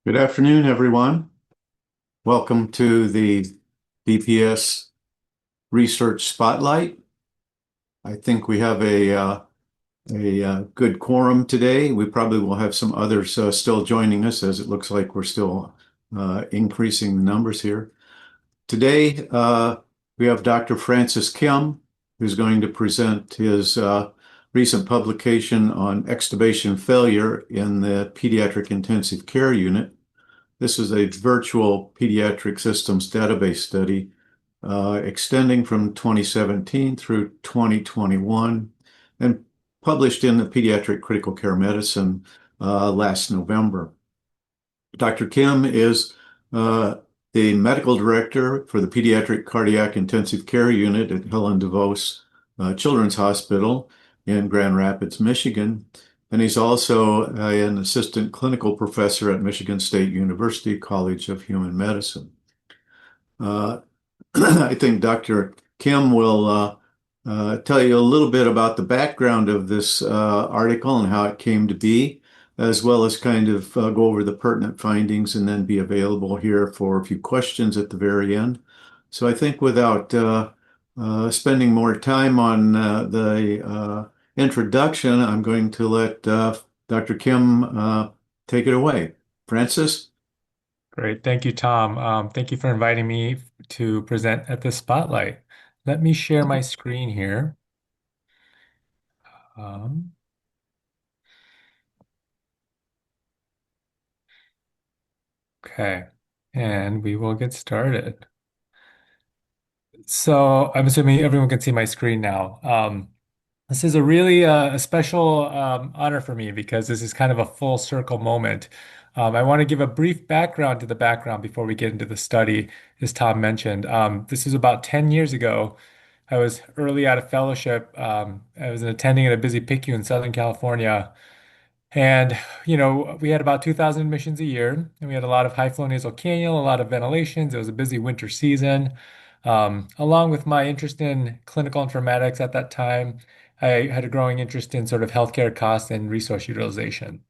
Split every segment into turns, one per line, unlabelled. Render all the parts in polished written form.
Good afternoon, everyone. Welcome to the BPS Research Spotlight. I think we have a good quorum today. We probably will have some others still joining us as it looks like we're still increasing the numbers here. Today, we have Dr. Francis Kim, who's going to present his recent publication on extubation failure in the Pediatric Intensive Care Unit. This is a virtual pediatric systems database study extending from 2017 through 2021 and published in the Pediatric Critical Care Medicine last November. Dr. Kim is the medical director for the Pediatric Cardiac Intensive Care Unit at Helen DeVos Children's Hospital in Grand Rapids, Michigan. And he's also an assistant clinical professor at Michigan State University College of Human Medicine. I think Dr. Kim will tell you a little bit about the background of this article and how it came to be, as well as kind of go over the pertinent findings and then be available here for a few questions at the very end. So I think without spending more time on the introduction, I'm going to let Dr. Kim take it away. Francis?
Great. Thank you, Tom. Thank you for inviting me to present at the Spotlight. Let me share my screen here. Um, okay, and we will get started. So I'm assuming everyone can see my screen now. This is a really a special honor for me because this is kind of a full circle moment. I want to give a brief background to the background before we get into the study, as Tom mentioned. This is about 10 years ago. I was early out of fellowship. I was attending at a busy PICU in Southern California. And, we had about 2,000 admissions a year, and we had a lot of high flow nasal cannula, a lot of ventilations. It was a busy winter season. Along with my interest in clinical informatics at that time, I had a growing interest in sort of healthcare costs and resource utilization.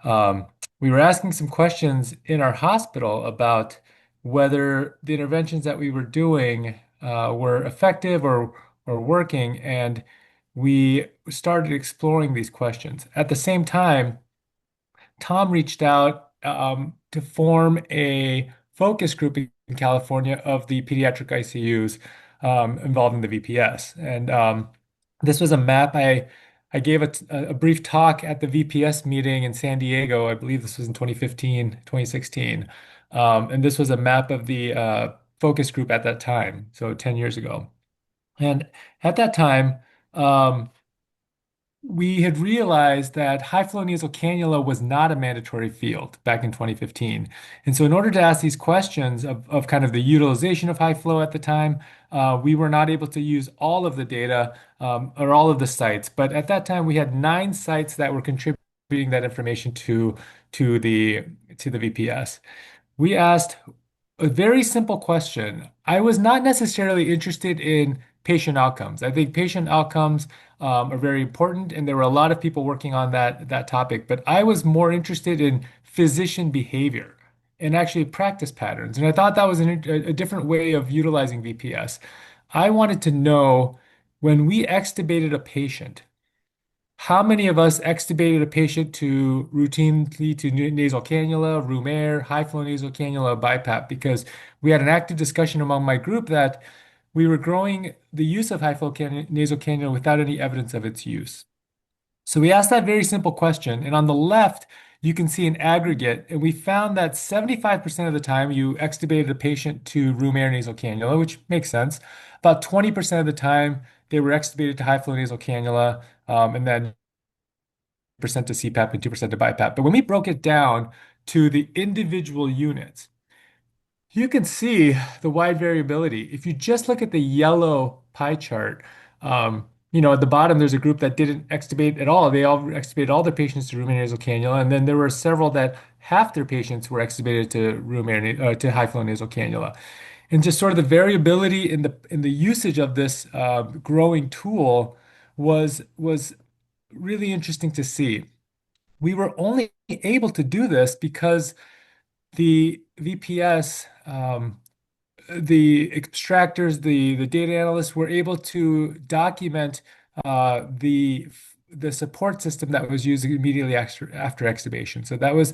Um, we were asking some questions in our hospital about whether the interventions that we were doing were effective or working, and we started exploring these questions. At the same time, Tom reached out to form a focus group in California of the pediatric ICUs involving the VPS. And this was a map. I gave a brief talk at the VPS meeting in San Diego. I believe this was in 2015, 2016. And this was a map of the focus group at that time, so 10 years ago. And at that time, um, we had realized that high flow nasal cannula was not a mandatory field back in 2015. And so, in order to ask these questions of kind of the utilization of high flow at the time, we were not able to use all of the data or all of the sites. But at that time, we had 9 sites that were contributing that information to the to the VPS. We asked a very simple question. I was not necessarily interested in patient outcomes. I think patient outcomes are very important, and there were a lot of people working on that topic. But I was more interested in physician behavior and actually practice patterns. And I thought that was a different way of utilizing VPS. I wanted to know when we extubated a patient, how many of us extubated a patient to routinely to nasal cannula, room air, high flow nasal cannula, BiPAP? Because we had an active discussion among my group that we were growing the use of high flow nasal cannula without any evidence of its use. So we asked that very simple question, and on the left, you can see an aggregate, and we found that 75% of the time you extubated a patient to room air nasal cannula, which makes sense. About 20% of the time they were extubated to high flow nasal cannula, and then percent to CPAP and 2% to BiPAP. But when we broke it down to the individual units, you can see the wide variability. If you just look at the yellow pie chart, at the bottom, there's a group that didn't extubate at all. They all extubated all their patients to room air nasal cannula, and then there were several that half their patients were extubated to to high flow nasal cannula. And just sort of the variability in the usage of this growing tool was really interesting to see. We were only able to do this because the VPS, the extractors, the data analysts were able to document the support system that was used immediately after extubation. So that was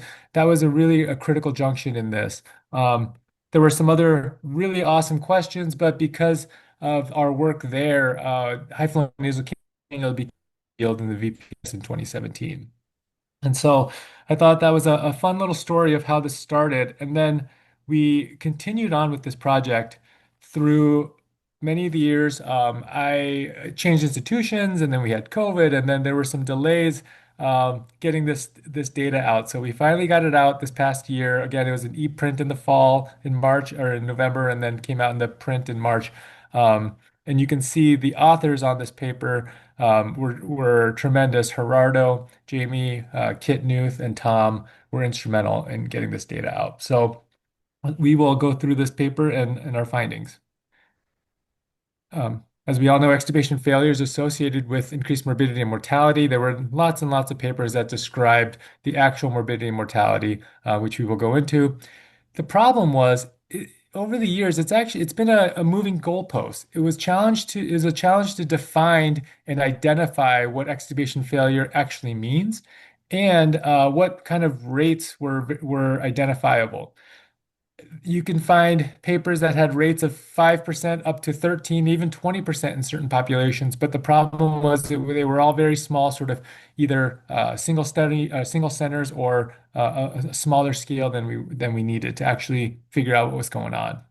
a critical junction in this. There were some other really awesome questions, but because of our work there, high flow nasal cannula became revealed in the VPS in 2017. And so I thought that was a fun little story of how this started. And then we continued on with this project through many of the years. I changed institutions, and then we had COVID, and then there were some delays getting this data out. So we finally got it out this past year. Again, it was an e-print in the fall, in March or in November, and then came out in the print in March. And you can see the authors on this paper were tremendous. Gerardo, Jamie, Kit Newth, and Tom were instrumental in getting this data out. So we will go through this paper and our findings. As we all know, extubation failure is associated with increased morbidity and mortality. There were lots and lots of papers that described the actual morbidity and mortality, which we will go into. The problem was over the years, it's been a moving goalpost. It was a challenge to define and identify what extubation failure actually means and what kind of rates were identifiable. You can find papers that had rates of 5% up to 13, even 20% in certain populations. But the problem was that they were all very small, sort of either single centers or a smaller scale than we needed to actually figure out what was going on.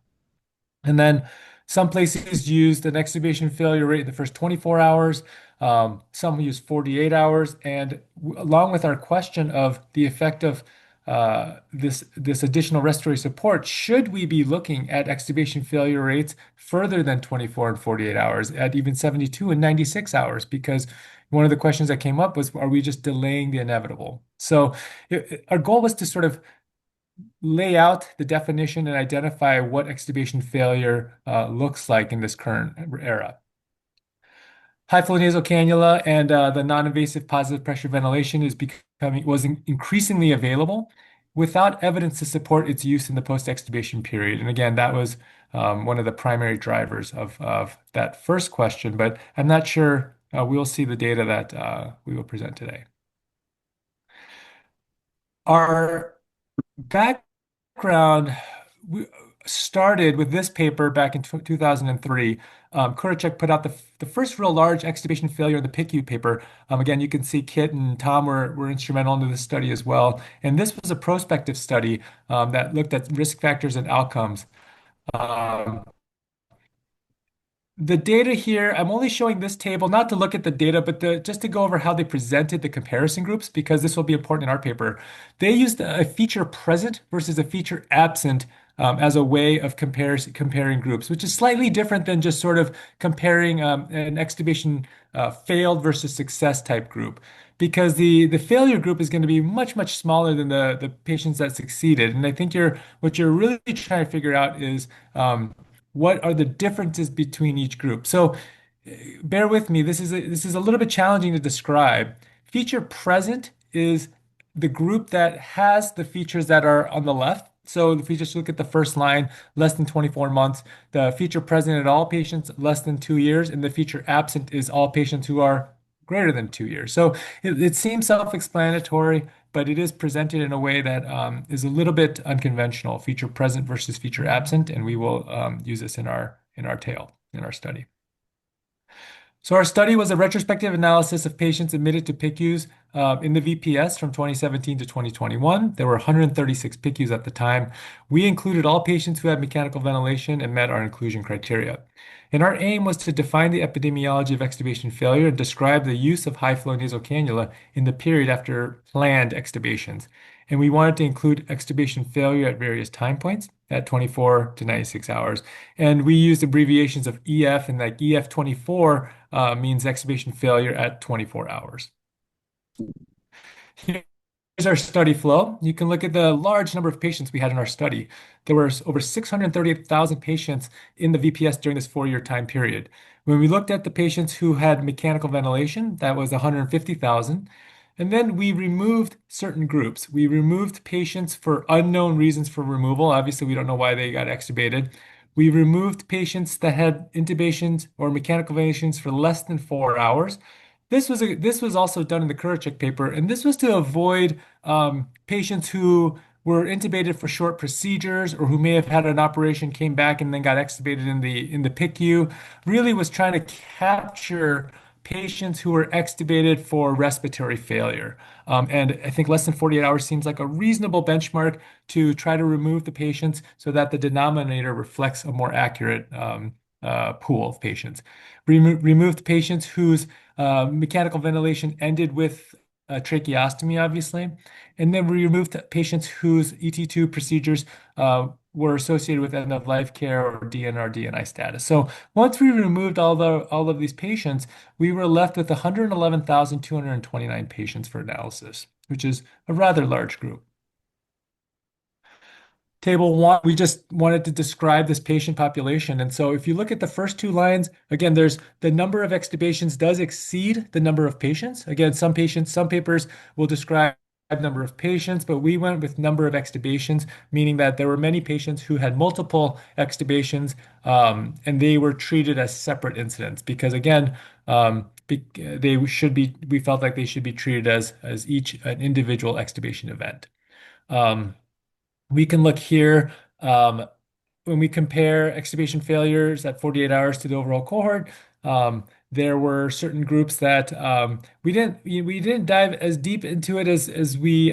And then some places used an extubation failure rate in the first 24 hours. Some used 48 hours. And along with our question of the effect of this additional respiratory support, should we be looking at extubation failure rates further than 24 and 48 hours, at even 72 and 96 hours? Because one of the questions that came up was, are we just delaying the inevitable? So our goal was to sort of lay out the definition and identify what extubation failure looks like in this current era. High flow nasal cannula and the non-invasive positive pressure ventilation was increasingly available without evidence to support its use in the post-extubation period. And again, that was one of the primary drivers of that first question, but I'm not sure we'll see the data that we will present today. Our background started with this paper back in 2003. Kuracek put out the first real large extubation failure in the PICU paper. Again, you can see Kit and Tom were instrumental in this study as well. And this was a prospective study that looked at risk factors and outcomes. The data here, I'm only showing this table, not to look at the data, but just to go over how they presented the comparison groups, because this will be important in our paper. They used a feature present versus a feature absent as a way of comparing groups, which is slightly different than just sort of comparing an extubation failed versus success type group. Because the failure group is going to be much, much smaller than the patients that succeeded. And I think what you're really trying to figure out is what are the differences between each group. So bear with me. This is a little bit challenging to describe. Feature present is the group that has the features that are on the left. So if we just look at the first line, less than 24 months, the feature present at all patients less than 2 years, and the feature absent is all patients who are greater than 2 years. So it seems self-explanatory, but it is presented in a way that is a little bit unconventional, feature present versus feature absent, and we will use this in our study. So our study was a retrospective analysis of patients admitted to PICUs in the VPS from 2017 to 2021. There were 136 PICUs at the time. We included all patients who had mechanical ventilation and met our inclusion criteria. And our aim was to define the epidemiology of extubation failure and describe the use of high-flow nasal cannula in the period after planned extubations. And we wanted to include extubation failure at various time points at 24 to 96 hours. And we used abbreviations of EF, and like EF24 means extubation failure at 24 hours. Here's our study flow. You can look at the large number of patients we had in our study. There were over 638,000 patients in the VPS during this 4-year time period. When we looked at the patients who had mechanical ventilation, that was 150,000. And then we removed certain groups. We removed patients for unknown reasons for removal. Obviously, we don't know why they got extubated. We removed patients that had intubations or mechanical ventilations for less than 4 hours. This was also done in the Kurachek paper, and this was to avoid patients who were intubated for short procedures or who may have had an operation, came back, and then got extubated in the PICU. Really was trying to capture patients who were extubated for respiratory failure. And I think less than 48 hours seems like a reasonable benchmark to try to remove the patients so that the denominator reflects a more accurate pool of patients. Removed patients whose mechanical ventilation ended with tracheostomy, obviously. And then we removed patients whose ET2 procedures were associated with end of life care or DNR, DNI status. So once we removed all of these patients, we were left with 111,229 patients for analysis, which is a rather large group. Table one, we just wanted to describe this patient population. And so if you look at the first two lines, again, there's the number of extubations does exceed the number of patients. Again, some papers will describe number of patients, but we went with number of extubations, meaning that there were many patients who had multiple extubations, and they were treated as separate incidents because again, we felt like they should be treated as each an individual extubation event. Um, we can look here when we compare extubation failures at 48 hours to the overall cohort. There were certain groups that we didn't dive as deep into it as we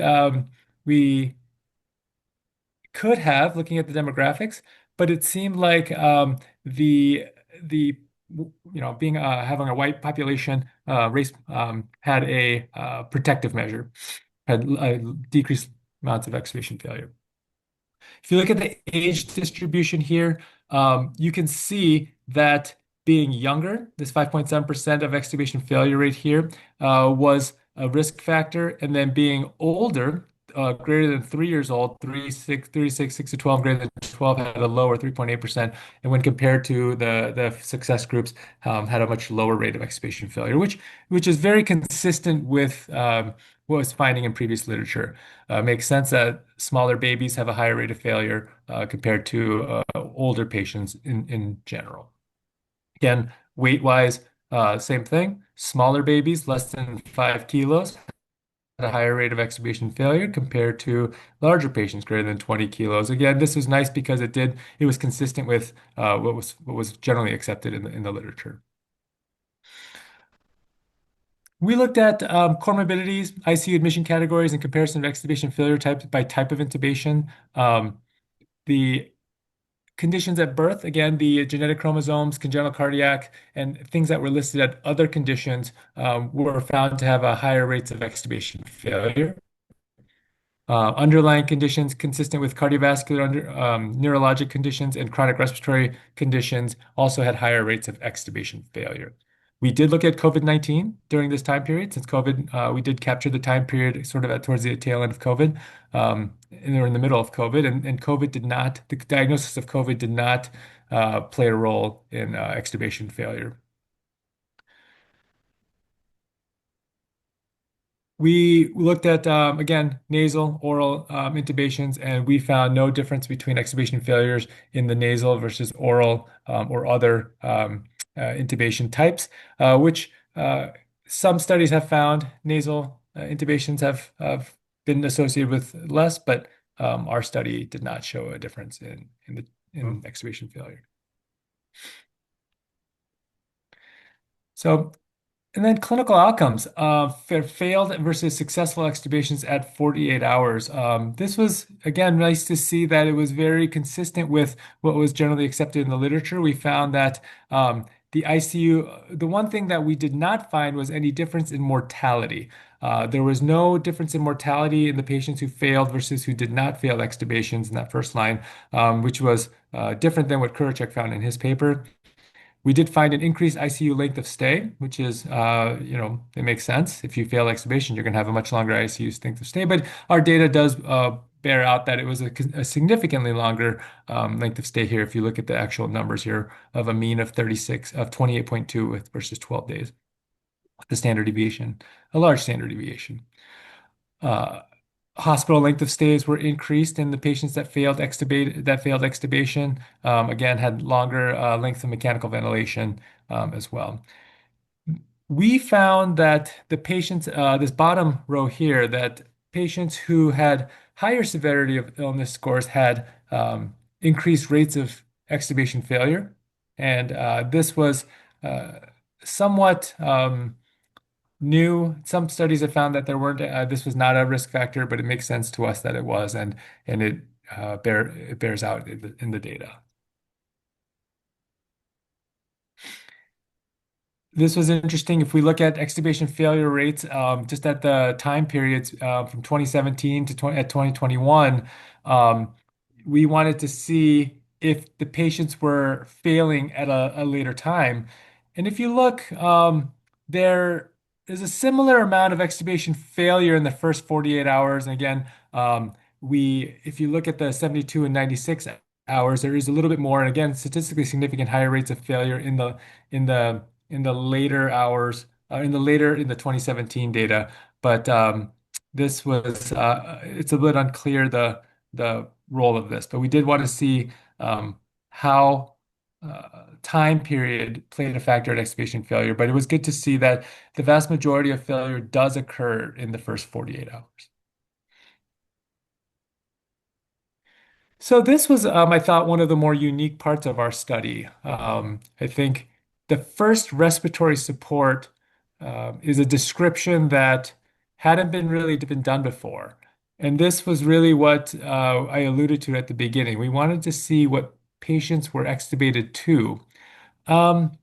could have looking at the demographics, but it seemed like the being having a white population race had a protective measure, had decreased amounts of extubation failure. If you look at the age distribution here, you can see that being younger, this 5.7% of extubation failure rate here was a risk factor, and then being older, greater than 3 years old, 36, 6 to 12, greater than 12 had a lower 3.8%, and when compared to the success groups, had a much lower rate of extubation failure, which is very consistent with what was finding in previous literature. Makes sense that smaller babies have a higher rate of failure compared to older patients in general. Again, weight-wise, same thing. Smaller babies, less than 5 kilos, had a higher rate of extubation failure compared to larger patients greater than 20 kilos. Again, this was nice because it was consistent with what was generally accepted in the literature. We looked at comorbidities, ICU admission categories, in comparison of extubation failure types by type of intubation. The conditions at birth, again, the genetic chromosomes, congenital cardiac, and things that were listed at other conditions were found to have a higher rates of extubation failure. Underlying conditions consistent with cardiovascular, neurologic conditions, and chronic respiratory conditions also had higher rates of extubation failure. We did look at COVID-19 during this time period, since COVID, we did capture the time period sort of towards the tail end of COVID, and we're in the middle of COVID, and the diagnosis of COVID did not play a role in extubation failure. We looked at, again, nasal, oral intubations, and we found no difference between extubation failures in the nasal versus oral or other intubation types, which some studies have found nasal intubations have been associated with less, but our study did not show a difference in extubation failure. So and then clinical outcomes, failed versus successful extubations at 48 hours. This was, again, nice to see that it was very consistent with what was generally accepted in the literature. We found that the ICU, the one thing that we did not find was any difference in mortality. There was no difference in mortality in the patients who failed versus who did not fail extubations in that first line, which was different than what Kurachek found in his paper. We did find an increased ICU length of stay, which is, it makes sense. If you fail extubation, you're going to have a much longer ICU length of stay. But our data does bear out that it was a significantly longer length of stay here. If you look at the actual numbers here of a mean of 28.2 versus 12 days. the standard deviation, a large standard deviation. Uh, Hospital length of stays were increased in the patients that failed extubation. Again, had longer length of mechanical ventilation as well. We found that the patients, this bottom row here, that patients who had higher severity of illness scores had increased rates of extubation failure. And this was uh, somewhat new. Some studies have found that there weren't, this was not a risk factor, but it makes sense to us that it was, and it bears out in the data. This was interesting. If we look at extubation failure rates, just at the time periods from 2017 to 2021, we wanted to see if the patients were failing at a later time. And if you look, there is a similar amount of extubation failure in the first 48 hours. And again, if you look at the 72 and 96 hours, there is a little bit more. And again, statistically significant higher rates of failure in the later hours, in the 2017 data. But this was it's a bit unclear the role of this, but we did want to see how time period played a factor in extubation failure. But it was good to see that the vast majority of failure does occur in the first 48 hours. So this was, I thought, one of the more unique parts of our study. I think the first respiratory support is a description that hadn't been really been done before. And this was really what I alluded to at the beginning. We wanted to see what patients were extubated to. Um,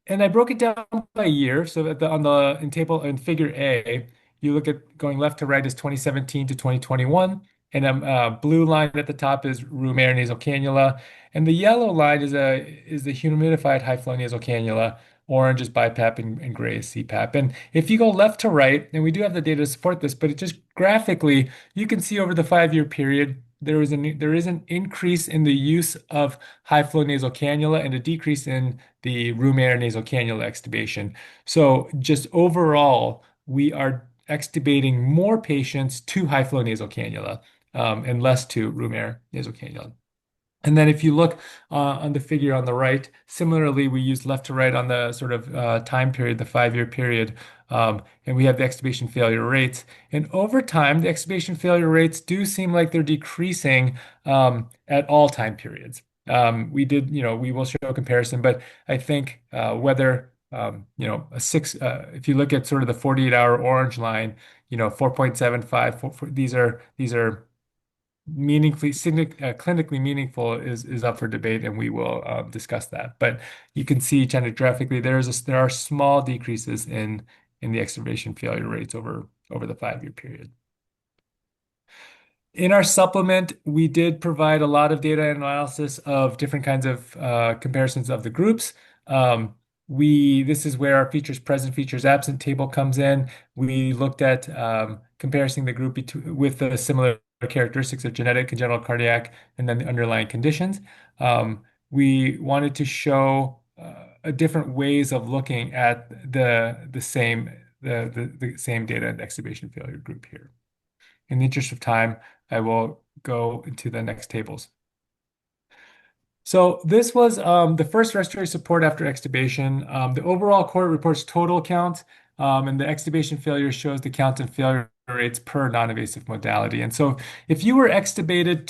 and I broke it down by year. So on the in table in figure A, you look at going left to right is 2017 to 2021. And a blue line at the top is room air nasal cannula. And the yellow line is the humidified high flow nasal cannula. Orange is BiPAP and gray is CPAP. And if you go left to right, and we do have the data to support this, but it just graphically, you can see over the 5-year period, there is an increase in the use of high flow nasal cannula and a decrease in the room air nasal cannula extubation. So just overall, we are extubating more patients to high flow nasal cannula and less to room air nasal cannula. And then if you look on the figure on the right, similarly, we use left to right on the sort of time period, the 5-year period, and we have the extubation failure rates. And over time, the extubation failure rates do seem like they're decreasing at all time periods. We will show a comparison, but I think whether, if you look at sort of the 48-hour orange line, 4.75, these are clinically meaningful is up for debate, and we will discuss that. But you can see kind of graphically there are small decreases in the extubation failure rates over the 5-year period. In our supplement, we did provide a lot of data and analysis of different kinds of comparisons of the groups. This is where our features present, features absent table comes in. We looked at comparing the group with the similar characteristics of genetic, congenital, cardiac, and then the underlying conditions. We wanted to show different ways of looking at the same data and extubation failure group here. In the interest of time, I will go into the next tables. So this was the first respiratory support after extubation. The overall cohort reports total count, and the extubation failure shows the count and failure rates per non-invasive modality. And so if you were extubated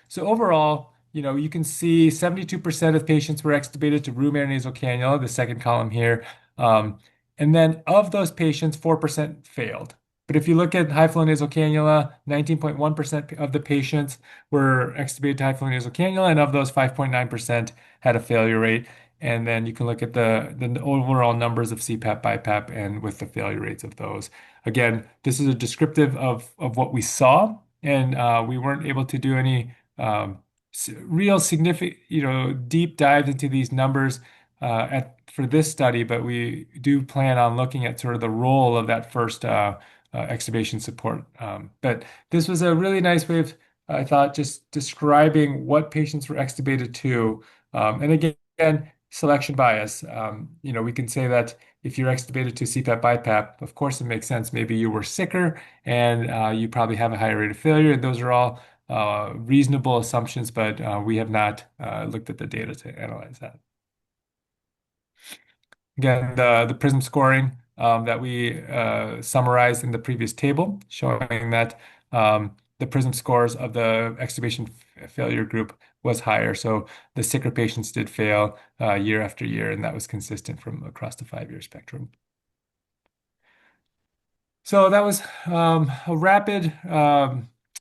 so overall, you can see 72% of patients were extubated to room air nasal cannula, the second column here. And then of those patients, 4% failed. But if you look at high flow nasal cannula, 19.1% of the patients were extubated to high flow nasal cannula, and of those, 5.9% had a failure rate. And then you can look at the overall numbers of CPAP, BiPAP, and with the failure rates of those. Again, this is a descriptive of what we saw, and we weren't able to do any real significant, deep dives into these numbers for this study, but we do plan on looking at sort of the role of that first extubation support. But this was a really nice way of, I thought, just describing what patients were extubated to. And again, Selection bias. We can say that if you're extubated to CPAP BiPAP, of course it makes sense. Maybe you were sicker and you probably have a higher rate of failure. And those are all reasonable assumptions, but we have not looked at the data to analyze that. Again, the PRISM scoring that we summarized in the previous table, showing that the PRISM scores of the extubation failure group was higher. So the sicker patients did fail year after year, and that was consistent from across the 5-year spectrum. So that was a rapid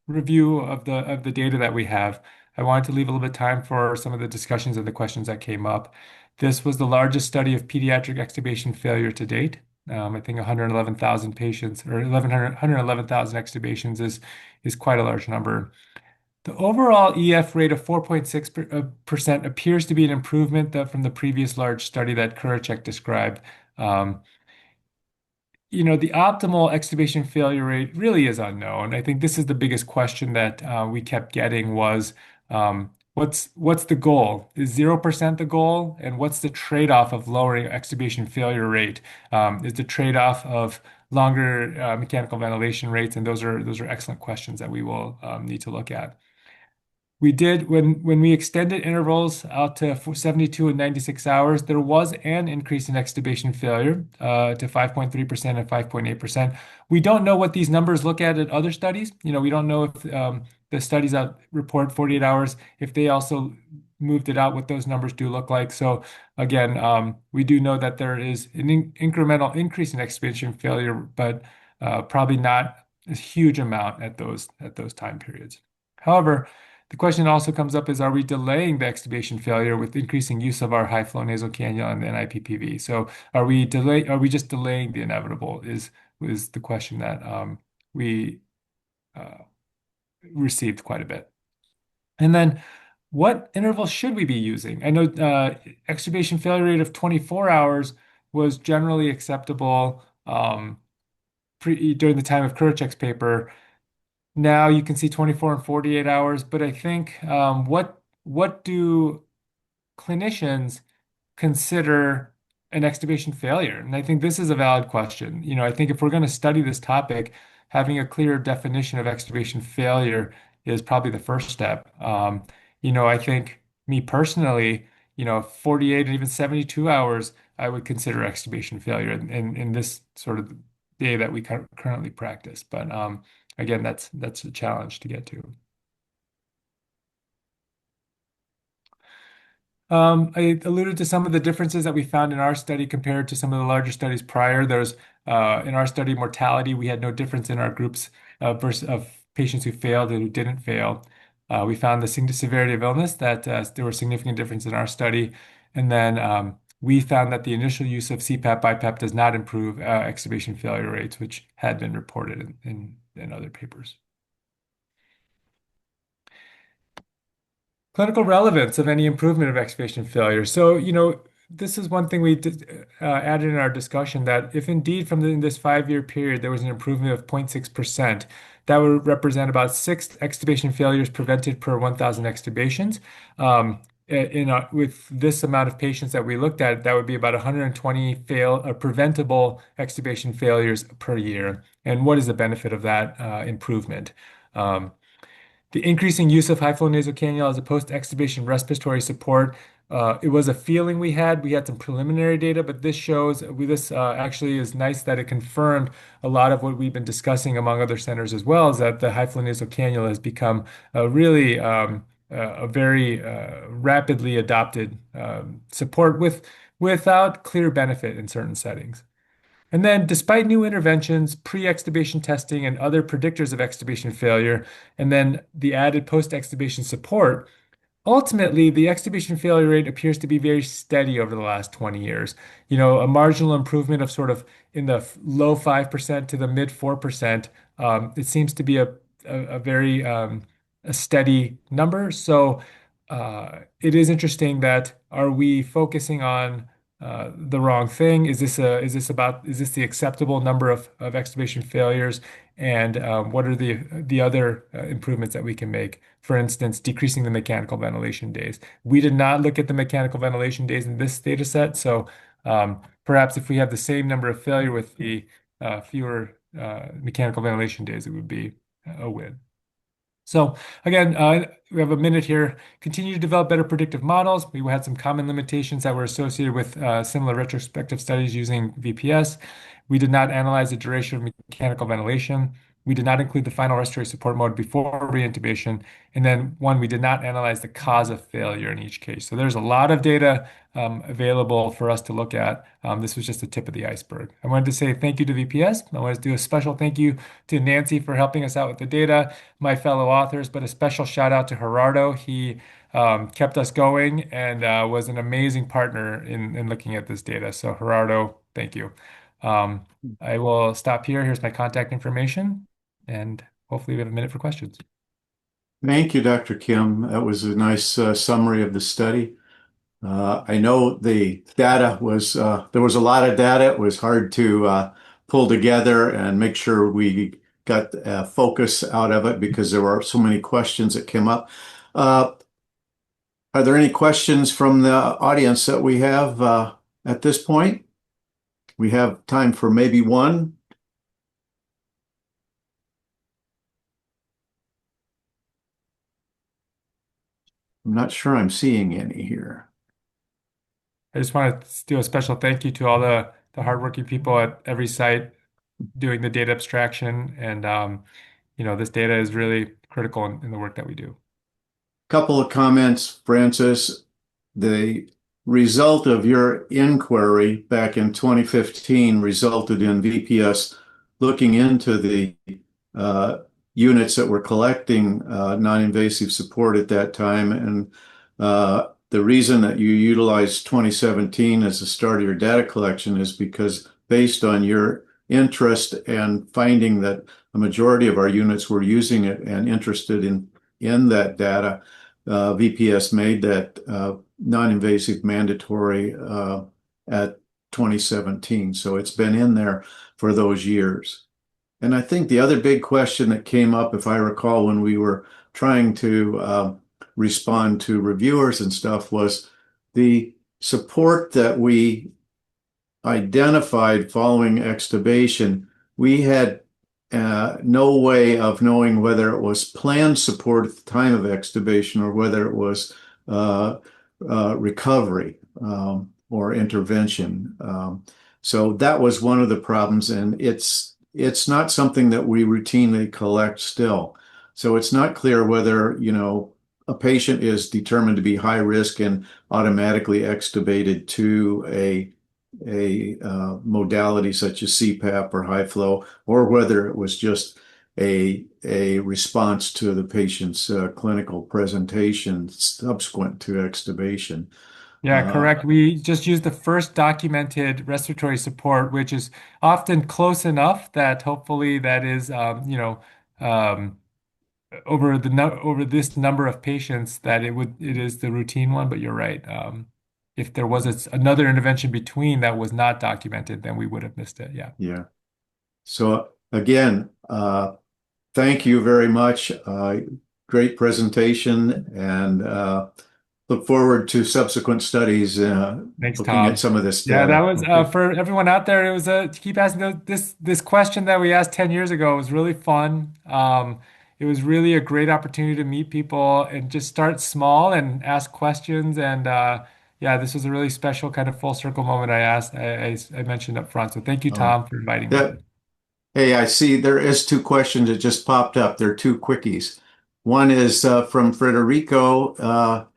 review of the data that we have. I wanted to leave a little bit of time for some of the discussions and the questions that came up. This was the largest study of pediatric extubation failure to date. I think 111,000 patients or 111,000 extubations is quite a large number. The overall EF rate of 4.6% appears to be an improvement from the previous large study that Kuracek described. Um, the optimal extubation failure rate really is unknown. I think this is the biggest question that we kept getting was what's the goal? Is 0% the goal? And what's the trade-off of lowering extubation failure rate? Is the trade-off of longer mechanical ventilation rates? And those are excellent questions that we will need to look at. We did when we extended intervals out to 72 and 96 hours, there was an increase in extubation failure to 5.3% and 5.8%. We don't know what these numbers look at other studies. We don't know if the studies that report 48 hours, if they also moved it out, what those numbers do look like. So again, we do know that there is an incremental increase in extubation failure, but probably not a huge amount at those time periods. However, the question also comes up is, are we delaying the extubation failure with increasing use of our high flow nasal cannula and the NIPPV? So are we just delaying the inevitable is the question that we uh, received quite a bit. And then what interval should we be using? I know extubation failure rate of 24 hours was generally acceptable during the time of Kuracek's paper. Now you can see 24 and 48 hours, but I think what do clinicians consider an extubation failure? And I think this is a valid question. I think if we're going to study this topic, having a clear definition of extubation failure is probably the first step. I think me personally, 48 and even 72 hours, I would consider extubation failure in this sort of day that we currently practice. But again, that's a challenge to get to. I alluded to some of the differences that we found in our study compared to some of the larger studies prior. There's in our study mortality, we had no difference in our groups versus of patients who failed and who didn't fail. We found the severity of illness that there were significant difference in our study, and then we found that the initial use of CPAP BiPAP does not improve extubation failure rates, which had been reported in other papers. Clinical relevance of any improvement of extubation failure. So, this is one thing we added in our discussion that if indeed in this 5-year period there was an improvement of 0.6%, that would represent about 6 extubation failures prevented per 1,000 extubations. With this amount of patients that we looked at, that would be about 120 preventable extubation failures per year. And what is the benefit of that improvement? The increasing use of high-flow nasal cannula as a post-extubation respiratory support. It was a feeling we had. We had some preliminary data, but this shows this actually is nice that it confirmed a lot of what we've been discussing among other centers as well, is that the high-flow nasal cannula has become a really a very rapidly adopted support without clear benefit in certain settings. And then, despite new interventions, pre-extubation testing, and other predictors of extubation failure, and then the added post-extubation support, ultimately, the extubation failure rate appears to be very steady over the last 20 years. A marginal improvement of sort of in the low 5% to the mid 4%. It seems to be a very a steady number. So it is interesting that are we focusing on the wrong thing? Is this the acceptable number of extubation failures? And what are the other improvements that we can make? For instance, decreasing the mechanical ventilation days. We did not look at the mechanical ventilation days in this data set, so perhaps if we have the same number of failure with the fewer mechanical ventilation days, it would be a win. So again, we have a minute here. Continue to develop better predictive models. We had some common limitations that were associated with similar retrospective studies using VPS. We did not analyze the duration of mechanical ventilation. We did not include the final respiratory support mode before reintubation. And then one, we did not analyze the cause of failure in each case. So there's a lot of data available for us to look at. This was just the tip of the iceberg. I wanted to say thank you to VPS. I wanted to do a special thank you to Nancy for helping us out with the data, my fellow authors, but a special shout out to Gerardo. He kept us going and was an amazing partner in looking at this data. So Gerardo, thank you. I will stop here. Here's my contact information, and hopefully we have a minute for questions.
Thank you, Dr. Kim. That was a nice summary of the study. I know the data was, there was a lot of data. It was hard to pull together and make sure we got focus out of it because there were so many questions that came up. Are there any questions from the audience that we have at this point? We have time for maybe one. I'm not sure I'm seeing any here.
I just want to do a special thank you to all the hardworking people at every site doing the data abstraction. And, this data is really critical in the work that we do.
Couple of comments, Francis. The result of your inquiry back in 2015 resulted in VPS looking into the units that were collecting non-invasive support at that time. And the reason that you utilized 2017 as the start of your data collection is because based on your interest and finding that a majority of our units were using it and interested in that data, VPS made that non-invasive mandatory at 2017. So it's been in there for those years. And I think the other big question that came up, if I recall, when we were trying to respond to reviewers and stuff, was the support that we identified following extubation. We had no way of knowing whether it was planned support at the time of extubation or whether it was recovery or intervention. So that was one of the problems, and it's not something that we routinely collect still. So it's not clear whether, a patient is determined to be high risk and automatically extubated to a modality such as CPAP or high flow, or whether it was just a response to the patient's clinical presentation subsequent to extubation.
Yeah, correct. We just used the first documented respiratory support, which is often close enough that hopefully that is, over this number of patients that it is the routine one. But you're right. If there was another intervention between that was not documented, then we would have missed it. Yeah.
Yeah. So again, thank you very much. Great presentation, and look forward to subsequent studies
Thanks,
looking
Tom.
at some of this
Yeah,
data.
that was for everyone out there. It was to keep asking this question that we asked 10 years ago. It was really fun. It was really a great opportunity to meet people and just start small and ask questions. And yeah, this was a really special kind of full circle moment I mentioned up front. So thank you,
Oh,
Tom, for inviting me.
that, hey, I see there is two questions that just popped up. They're two quickies. One is from Federico.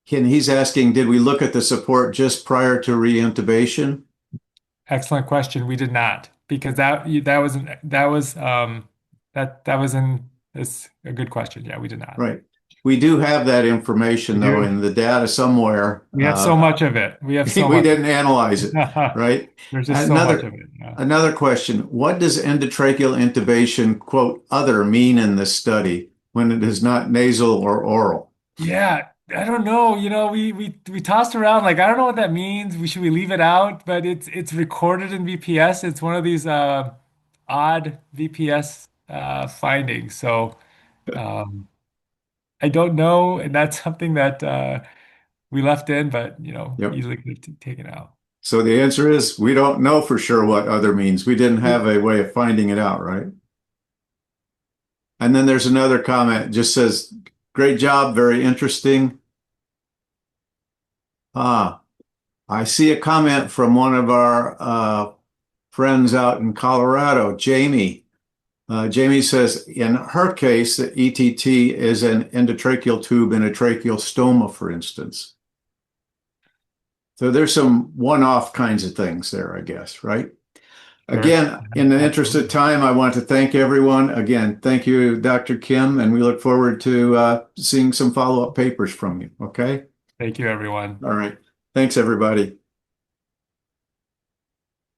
He's asking, did we look at the support just prior to reintubation?
Excellent question. We did not, because it's a good question. Yeah, we did not.
Right. We do have that information,
We
though,
do.
in the data somewhere.
We have so much of it. We have so
We
much.
didn't analyze it, right?
There's just so much of
Another
it. Yeah.
another question. What does endotracheal intubation, quote, other mean in this study when it is not nasal or oral?
Yeah, I don't know. We tossed around like I don't know what that means. Should we leave it out? But it's recorded in VPS. It's one of these odd VPS findings. So um, I don't know, and that's something that we left in, but
Yep.
easily could have taken out.
So the answer is we don't know for sure what other means. We didn't have a way of finding it out, right? And then there's another comment, just says, great job, very interesting. Ah, I see a comment from one of our friends out in Colorado, Jamie. Jamie says, in her case, the ETT is an endotracheal tube in a tracheal stoma, for instance. So there's some one-off kinds of things there, I guess, right?
Sure.
Again,
Yeah,
in the interest of
absolutely.
time, I want to thank everyone. Again, thank you, Dr. Kim, and we look forward to seeing some follow-up papers from you. Okay?
Thank you, everyone.
All right. Thanks, everybody.